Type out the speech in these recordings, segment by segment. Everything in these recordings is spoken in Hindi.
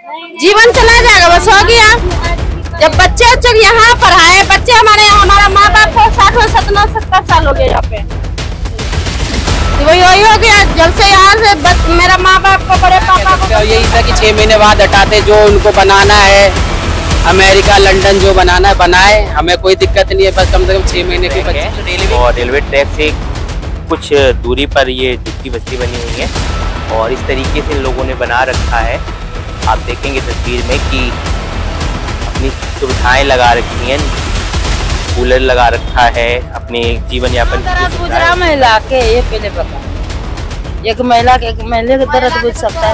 जीवन चला जाएगा, बस हो गया। जब बच्चे यहाँ पढ़ाए, बच्चे हमारा माँ बाप को 60-70 साल हो गया यहाँ पे, वही हो गया। जब से यहाँ से मेरा माँ बाप को, बड़े पापा को यही था कि 6 महीने बाद हटाते, जो उनको बनाना है अमेरिका लंदन जो बनाना है बनाए, हमें कोई दिक्कत नहीं है, बस कम से कम 6 महीने की बच्चे। और रेलवे ट्रैक से कुछ दूरी पर ये झुग्गी बस्ती बनी हुई है और इस तरीके से इन लोगों ने बना रखा है। आप देखेंगे तस्वीर में कि अपनी सुविधाएं लगा रखी हैं, कूलर लगा रखा है, अपने जीवन यापन गुजरा महिला के ये पहले पता, एक महिला के दर्द बुझ सकता है।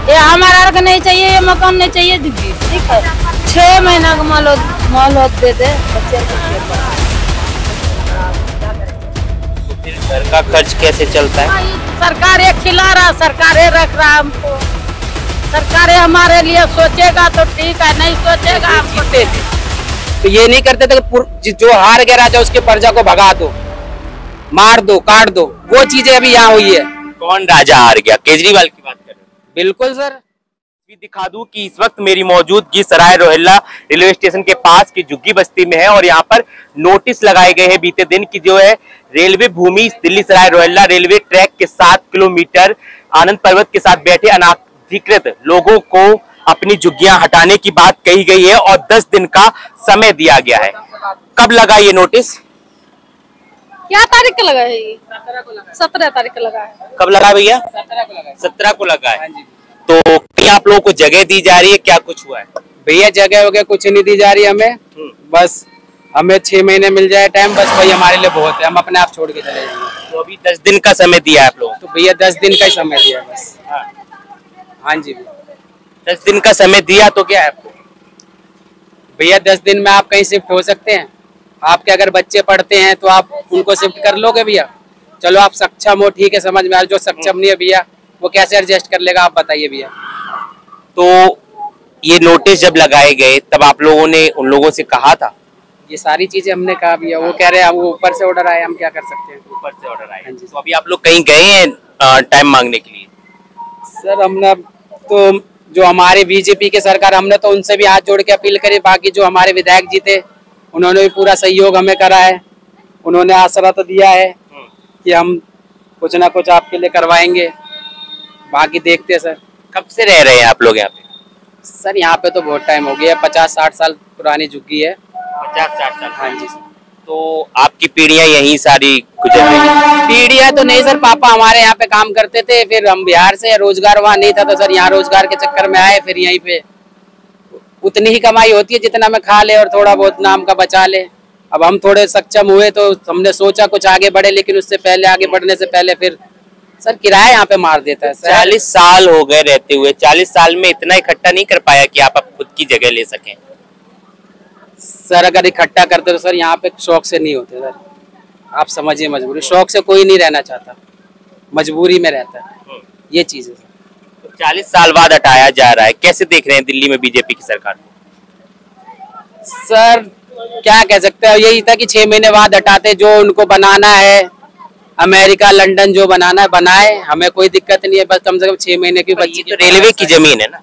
ये हमारा का नहीं चाहिए, ये मकान नहीं चाहिए झुग्गी, ठीक है। 6 महीना का मोहलत दे दे बच्चे को। घर का खर्च कैसे चलता है? सरकार खिला रहा, सरकार रख रहा हमको। सरकार हमारे लिए सोचेगा तो ठीक है, नहीं सोचेगा हमको। तो ये नहीं करते थे जो हार गया राजा उसके प्रजा को भगा दो, मार दो, काट दो, वो चीजें अभी यहाँ हुई है। कौन राजा हार गया? केजरीवाल की बात कर रहे हैं? बिल्कुल सर। दिखा दूं कि इस वक्त मेरी मौजूदगी सराय रोहिल्ला रेलवे स्टेशन के पास की झुग्गी बस्ती में है और यहाँ पर नोटिस लगाए गए हैं बीते दिन की जो है रेलवे भूमि दिल्ली सराय रोहिल्ला रेलवे ट्रैक के 7 किलोमीटर आनंद पर्वत के साथ बैठे अनाधिकृत लोगों को अपनी झुग्गियां हटाने की बात कही गई है और 10 दिन का समय दिया गया है। कब लगा ये नोटिस? क्या तारीख को लगा है ये? 17 तारीख को लगा है। कब लगा भैया? 17 को लगा है। तो क्या आप लोगों को जगह दी जा रही है? क्या कुछ हुआ है? भैया जगह वगैरह कुछ नहीं दी जा रही हमें, बस हमें 6 महीने मिल जाए टाइम, बस भाई हमारे लिए बहुत है, हम अपने आप छोड़ के चले जाएंगे। तो अभी 10 दिन का समय दिया है आप लोगों को? तो भैया 10 दिन का ही समय दिया बस। हाँ जी 10 दिन का समय दिया तो क्या है आपको? भैया 10 दिन में आप कहीं शिफ्ट हो सकते हैं? आपके अगर बच्चे पढ़ते हैं तो आप उनको शिफ्ट कर लोगे भैया? चलो आप सक्षम हो, ठीक है, समझ में आ, जो सक्षम नहीं है भैया वो कैसे एडजस्ट कर लेगा, आप बताइए भैया। तो ये नोटिस जब लगाए गए तब आप लोगों ने उन लोगों से कहा था? ये सारी चीजें हमने कहा भैया, वो कह रहे हैं वो ऊपर से ऑर्डर आए, हम क्या कर सकते हैं। ऊपर से ऑर्डर आए। तो अभी आप लोग कहीं गए हैं टाइम मांगने के लिए? सर हमने तो जो हमारे बीजेपी के सरकार, हमने तो उनसे भी हाथ जोड़ के अपील करी, बाकी जो हमारे विधायक जी थे उन्होंने भी पूरा सहयोग हमें करा है, उन्होंने आसरा तो दिया है कि हम कुछ ना कुछ आपके लिए करवाएंगे, बाकी देखते हैं सर। कब से रह रहे हैं आप लोग यहाँ पे? सर यहाँ पे तो बहुत टाइम हो गया, 50-60 साल पुरानी झुग्गी है। 50-60 साल? हाँ जी। तो आपकी पीढ़ियां यहीं सारी गुजर रही हैं? पीढ़ियां तो नहीं सर, पापा हमारे यहाँ पे काम करते थे, फिर हम बिहार से, रोजगार वहाँ नहीं था तो सर यहाँ रोजगार के चक्कर में आए, फिर यहीं पे उतनी ही कमाई होती है जितना में खा ले और थोड़ा बहुत नाम का बचा ले। अब हम थोड़े सक्षम हुए तो हमने सोचा कुछ आगे बढ़े, लेकिन उससे पहले आगे बढ़ने से पहले फिर सर किराया यहाँ पे मार देता है। 40 साल हो गए रहते हुए, 40 साल में इतना इकट्ठा नहीं कर पाया कि आप खुद की जगह ले सकें? सर अगर इकट्ठा करते तो सर यहाँ पे शौक से नहीं होते सर, आप समझिए मजबूरी, शौक से कोई नहीं रहना चाहता, मजबूरी में रहता है, ये चीज है। तो 40 साल बाद हटाया जा रहा है, कैसे देख रहे हैं दिल्ली में बीजेपी की सरकार को? सर क्या कह सकते हैं, यही था कि 6 महीने बाद हटाते, जो उनको बनाना है अमेरिका लंदन जो बनाना है बनाए, हमें कोई दिक्कत नहीं है, बस कम से कम 6 महीने की बच्ची। तो रेलवे की जमीन है ना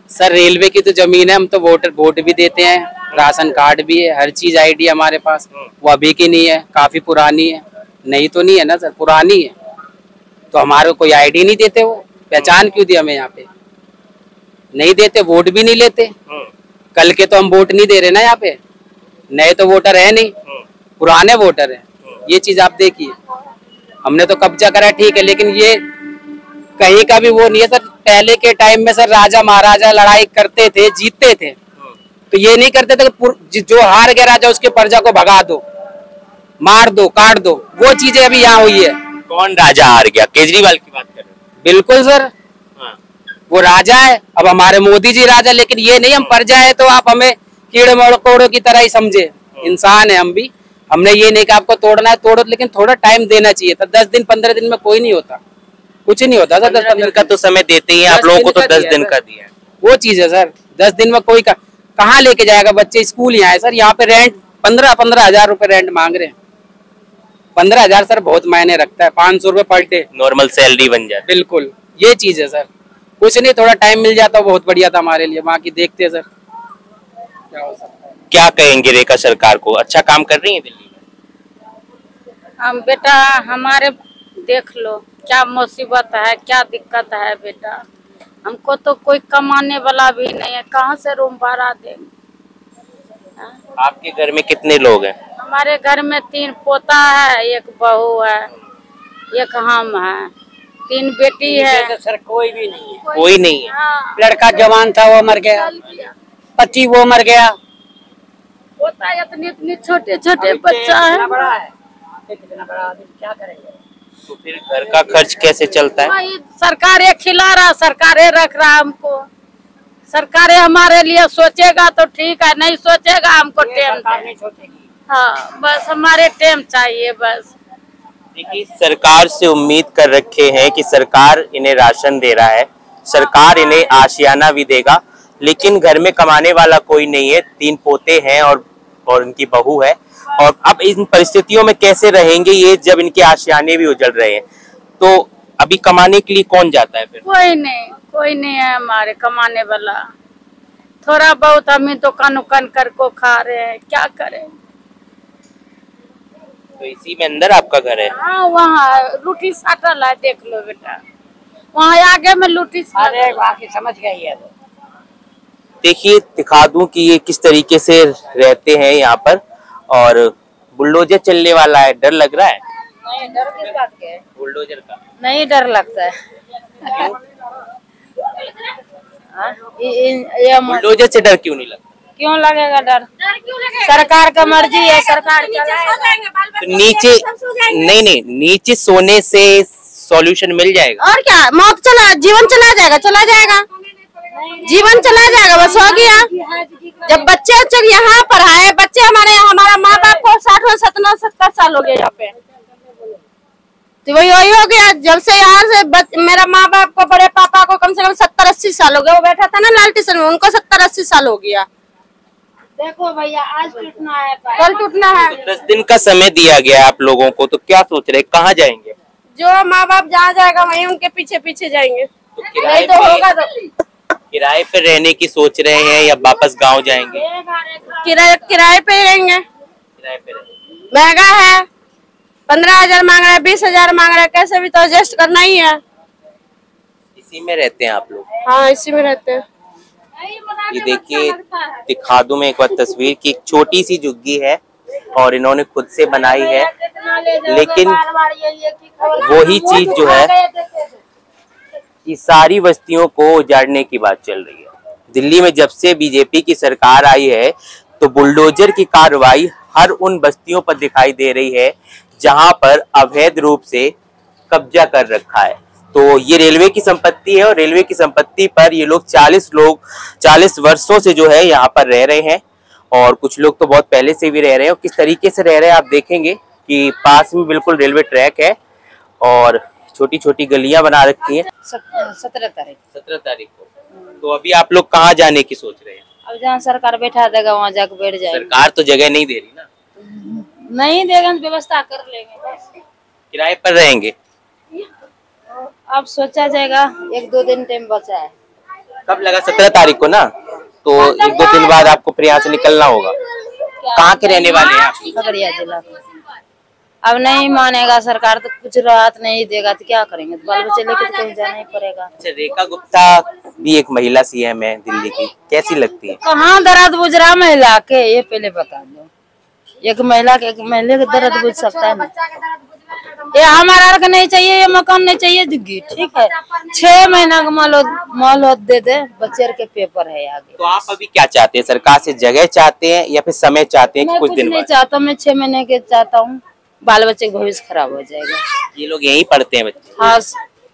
सर? रेलवे की तो जमीन है, हम तो वोट भी देते हैं, राशन कार्ड भी है, हर चीज आईडी हमारे पास, वो अभी की नहीं है, काफी पुरानी है, नहीं तो नहीं है ना सर, पुरानी है, तो हमारे कोई आईडी नहीं देते, वो पहचान क्यों दी हमें यहाँ पे? नहीं देते, वोट भी नहीं लेते। कल के तो हम वोट नहीं दे रहे ना यहाँ पे, नए तो वोटर है नहीं, पुराने वोटर है, ये चीज आप देखिए। हमने तो कब्जा करा ठीक है, लेकिन ये कहीं का भी वो नहीं है सर। पहले के टाइम में सर राजा महाराजा लड़ाई करते थे, जीतते थे, तो ये नहीं करते थे जो हार गया राजा उसके प्रजा को भगा दो, मार दो, काट दो, वो चीजें अभी यहाँ हुई है। कौन राजा हार गया? केजरीवाल की बात कर रहे हैं? बिल्कुल सर, वो राजा है, अब हमारे मोदी जी राजा, लेकिन ये नहीं हम प्रजा है तो आप हमें कीड़े मकोड़ों की तरह ही समझे, इंसान है हम भी। हमने ये नहीं कि आपको तोड़ना है तोड़ो, लेकिन थोड़ा टाइम देना चाहिए था। 10 दिन 15 दिन में कोई नहीं होता, कुछ नहीं होता सर। 10 दिन का तो समय देते ही, आप लोगों को तो 10 दिन का दिया है, वो चीज है सर। 10 दिन में कोई कहाँ लेके जाएगा बच्चे? स्कूल यहाँ है सर, यहाँ पे रेंट 15-15 हजार रुपए रेंट मांग रहे हैं। 15 हजार सर बहुत मायने रखता है, 500 रुपए पर डे नॉर्मल सैलरी बन जाए। बिल्कुल, ये चीज है सर। कुछ नहीं, थोड़ा टाइम मिल जाता बहुत बढ़िया था हमारे लिए। बाकी देखते हैं सर क्या हो सकता है। क्या कहेंगे रेखा सरकार को, अच्छा काम कर रही है दिल्ली में? हम बेटा हमारे देख लो क्या मुसीबत है, क्या दिक्कत है बेटा। हमको तो कोई कमाने वाला भी नहीं है, कहाँ से रूम भाड़ा देंगे। आपके घर में कितने लोग हैं? हमारे घर में 3 पोता है, एक बहू है, एक हम है, 3 बेटी है। सर कोई भी नहीं है, कोई नहीं है। हाँ, लड़का जवान था वो मर गया, पति वो मर गया। पोता इतने इतने छोटे छोटे बच्चा है। बड़ा है, कितना बड़ा आदमी, क्या करेंगे। तो फिर घर का खर्च कैसे चलता है? वही सरकारें खिला रहा, सरकारें रख रहा हमको। सरकारें हमारे लिए सोचेगा तो ठीक है, नहीं सोचेगा हमको टेम नहीं सोचेगी। हाँ बस हमारे टेम चाहिए बस। देखिए सरकार से उम्मीद कर रखे हैं कि सरकार इन्हें राशन दे रहा है, सरकार इन्हें आशियाना भी देगा, लेकिन घर में कमाने वाला कोई नहीं है। 3 पोते हैं और उनकी बहू है, और अब इन परिस्थितियों में कैसे रहेंगे ये, जब इनके आशियाने भी उजड़ रहे हैं। तो अभी कमाने के लिए कौन जाता है फिर? कोई नहीं है हमारे कमाने वाला। थोड़ा बहुत हम ही दुकान उकान करको खा रहे हैं, क्या करें। तो इसी में अंदर आपका घर है? हाँ वहाँ लूटी साटल है, देख लो बेटा, वहाँ आगे में लूटी अरे बाकी समझ गई है। देखिए दिखा दूं कि ये किस तरीके से रहते हैं यहाँ पर, और बुलडोजर चलने वाला है, डर लग रहा है? नहीं, डर किस बात के है? बुलडोजर का नहीं डर लगता है। बुलडोजर से डर क्यों नहीं लगता? क्यों लगेगा डर? सरकार का मर्जी है, सरकार चलाएगा। तो नीचे नहीं, नीचे सोने से सॉल्यूशन मिल जाएगा। और क्या, मौत जीवन चला जाएगा, जीवन चला जाएगा, बस हो गया। जब बच्चे यहाँ पर आए, बच्चे हमारा माँ बाप को 60-70 साल हो गए यहाँ पे, तो वही हो गया। जब से यहाँ से मेरा माँ बाप को, बड़े पापा को कम से कम 70-80 साल हो गए। वो बैठा था ना लाल टीशन में, उनको 70-80 साल हो गया। देखो भैया आज टूटना है, कल टूटना है। तो 10 दिन का समय दिया गया है आप लोगों को, तो क्या सोच रहे हैं, कहाँ जाएंगे? जो माँ बाप जहाँ जाएगा वहीं उनके पीछे पीछे जाएंगे, तो नहीं तो होगा तो किराए पे रहने की सोच रहे हैं या वापस गांव जाएंगे? किराए पे ही रहेंगे। किराए पे रहेंगे। महंगा है, 15,000 मांग रहा है, 20,000 मांग रहा है, कैसे भी तो एडजस्ट करना ही है। इसी में रहते हैं आप लोग? हाँ इसी में रहते हैं। ये देखिए दिखा दूं मैं एक बार तस्वीर की, एक छोटी सी झुग्गी है और इन्होंने खुद से बनाई है, लेकिन वही चीज जो है, ये सारी बस्तियों को उजाड़ने की बात चल रही है। दिल्ली में जब से बीजेपी की सरकार आई है तो बुलडोजर की कार्रवाई हर उन बस्तियों पर दिखाई दे रही है जहां पर अवैध रूप से कब्जा कर रखा है। तो ये रेलवे की संपत्ति है और रेलवे की संपत्ति पर ये लोग 40 वर्षों से जो है यहाँ पर रह रहे हैं, और कुछ लोग तो बहुत पहले से भी रह रहे हैं। और किस तरीके से रह रहे हैं आप देखेंगे कि पास में बिल्कुल रेलवे ट्रैक है और छोटी छोटी गलियां बना रखी हैं। 17 तारीख को तो अभी आप लोग कहाँ जाने की सोच रहे हैं? अब जहाँ सरकार बैठा देगा वहाँ जाकर बैठ जाएंगे। सरकार तो जगह नहीं दे रही ना। नहीं देगा तो व्यवस्था कर लेंगे बस। किराए पर रहेंगे? अब सोचा जाएगा, 1-2 दिन टाइम बचा है। कब लगा? 17 तारीख को ना, तो 1-2 दिन बाद आपको प्रयास निकलना होगा। कहाँ के रहने वाले हैं आप? खगड़िया जिला का। अब नहीं मानेगा सरकार तो कुछ राहत नहीं देगा तो क्या करेंगे, तो बाल बच्चे लेके तो कहीं जाना ही पड़ेगा। अच्छा, रेखा गुप्ता भी एक महिला सीएम है दिल्ली की, कैसी लगती है? कहाँ दर्द बुझ रहा महिला के, ये पहले बता दो। एक महिला के दर्द बुझ सकता है ना? ये हमारा का नहीं चाहिए, ये मकान नहीं चाहिए दिग्गी, ठीक है। 6 महीना का मोहलत दे दे, बच्चे के पेपर है आगे। तो आप अभी क्या चाहते हैं? सरकार से जगह चाहते हैं या फिर समय चाहते हैं कि कुछ दिन नहीं बाद? चाहता, मैं 6 महीने के चाहता हूँ, बाल बच्चे का भविष्य खराब हो जाएगा। ये लोग यहीं पढ़ते हैं बच्चे? हाँ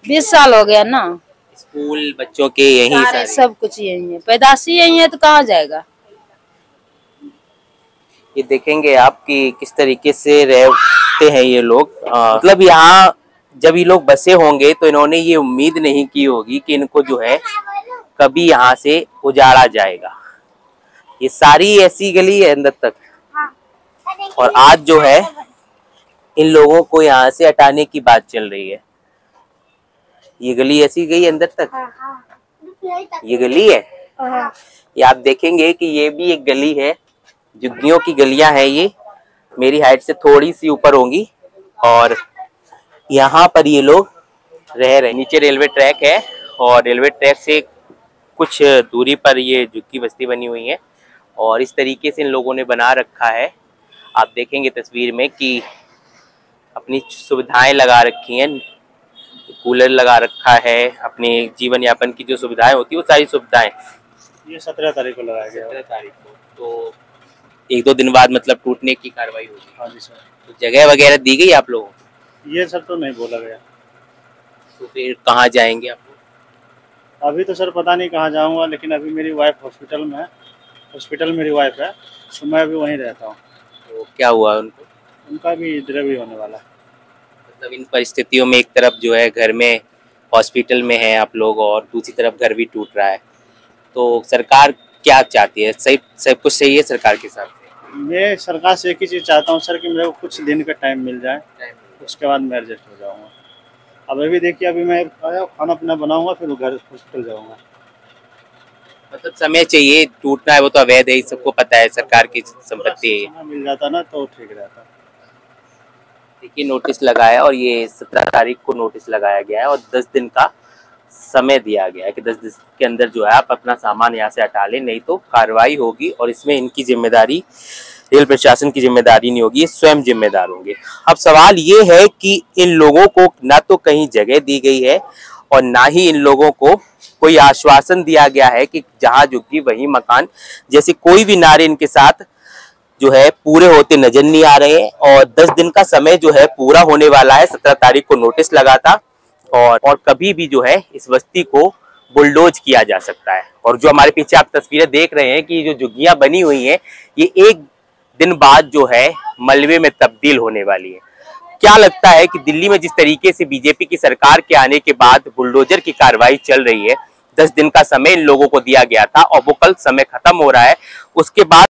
20 साल हो गया ना। स्कूल बच्चों के यहीं सारे? सब कुछ यही है, पैदाशी यही है, तो कहाँ जाएगा। ये देखेंगे आप कि किस तरीके से रहते हैं ये लोग। मतलब यहाँ जब ये लोग बसे होंगे तो इन्होंने ये उम्मीद नहीं की होगी कि इनको जो है कभी यहाँ से उजाड़ा जाएगा। ये सारी ऐसी गली है अंदर तक, और आज जो है इन लोगों को यहाँ से हटाने की बात चल रही है। ये गली ऐसी गई अंदर तक। ये गली है। ये आप देखेंगे कि ये भी एक गली है, झुग्गियों की गलियां हैं ये, मेरी हाइट से थोड़ी सी ऊपर होंगी और यहाँ पर ये लोग रह रहे हैं। नीचे रेलवे ट्रैक है और रेलवे ट्रैक से कुछ दूरी पर ये झुग्गी बस्ती बनी हुई है और इस तरीके से इन लोगों ने बना रखा है। आप देखेंगे तस्वीर में कि अपनी सुविधाएं लगा रखी हैं, कूलर लगा रखा है, अपने जीवन यापन की जो सुविधाएं होती है वो सारी सुविधाएं। ये 17 तारीख को लगाया गया। 17 तारीख को, तो 1-2 दिन बाद मतलब टूटने की कार्रवाई होगी। हाँ जी सर। तो जगह वगैरह दी गई आप लोगों को? ये सब तो नहीं बोला गया। तो फिर कहाँ जाएंगे आप लोग? अभी तो सर पता नहीं कहाँ जाऊंगा, लेकिन अभी मेरी वाइफ हॉस्पिटल में है, हॉस्पिटल मेरी वाइफ है, तो मैं अभी वहीं रहता हूँ। तो क्या हुआ उनको? उनका भी डिलीवरी होने वाला है। मतलब इन परिस्थितियों में एक तरफ जो है घर में हॉस्पिटल में है आप लोग और दूसरी तरफ घर भी टूट रहा है, तो सरकार क्या चाहती है? सही सब कुछ सही है सरकार के साथ? मैं सरकार से एक ही चीज़ चाहता हूँ सर कि मेरे को कुछ दिन का टाइम मिल जाए, उसके बाद मैं एडजस्ट हो जाऊँगा। अब अभी देखिए, अभी मैं आया खाना पीना बनाऊंगा, फिर घर हॉस्पिटल जाऊँगा। मतलब समय चाहिए, टूटना है वो तो अवैध है, सबको पता है, सरकार की संपत्ति है। समय मिल जाता ना तो ठीक रहता। देखिए नोटिस लगाया और ये 17 तारीख को नोटिस लगाया गया है और 10 दिन का समय दिया गया है कि 10 दिन के अंदर जो है आप अपना सामान यहाँ से हटा लें, नहीं तो कार्रवाई होगी और इसमें इनकी जिम्मेदारी, रेल प्रशासन की जिम्मेदारी नहीं होगी, ये स्वयं जिम्मेदार होंगे। अब सवाल ये है कि इन लोगों को ना तो कहीं जगह दी गई है और ना ही इन लोगों को कोई आश्वासन दिया गया है कि जहाँ झुग्गी वहीं मकान, जैसे कोई भी नारे इनके साथ जो है पूरे होते नजर नहीं आ रहे हैं। और 10 दिन का समय जो है पूरा होने वाला है। 17 तारीख को नोटिस लगा था और कभी भी जो है इस बस्ती को बुलडोज किया जा सकता है। और जो हमारे पीछे आप तस्वीरें देख रहे हैं कि जो झुग्गियां बनी हुई हैं, ये एक दिन बाद जो है मलबे में तब्दील होने वाली है। क्या लगता है कि दिल्ली में जिस तरीके से बीजेपी की सरकार के आने के बाद बुलडोजर की कार्रवाई चल रही है, 10 दिन का समय इन लोगों को दिया गया था और वो कल समय खत्म हो रहा है, उसके बाद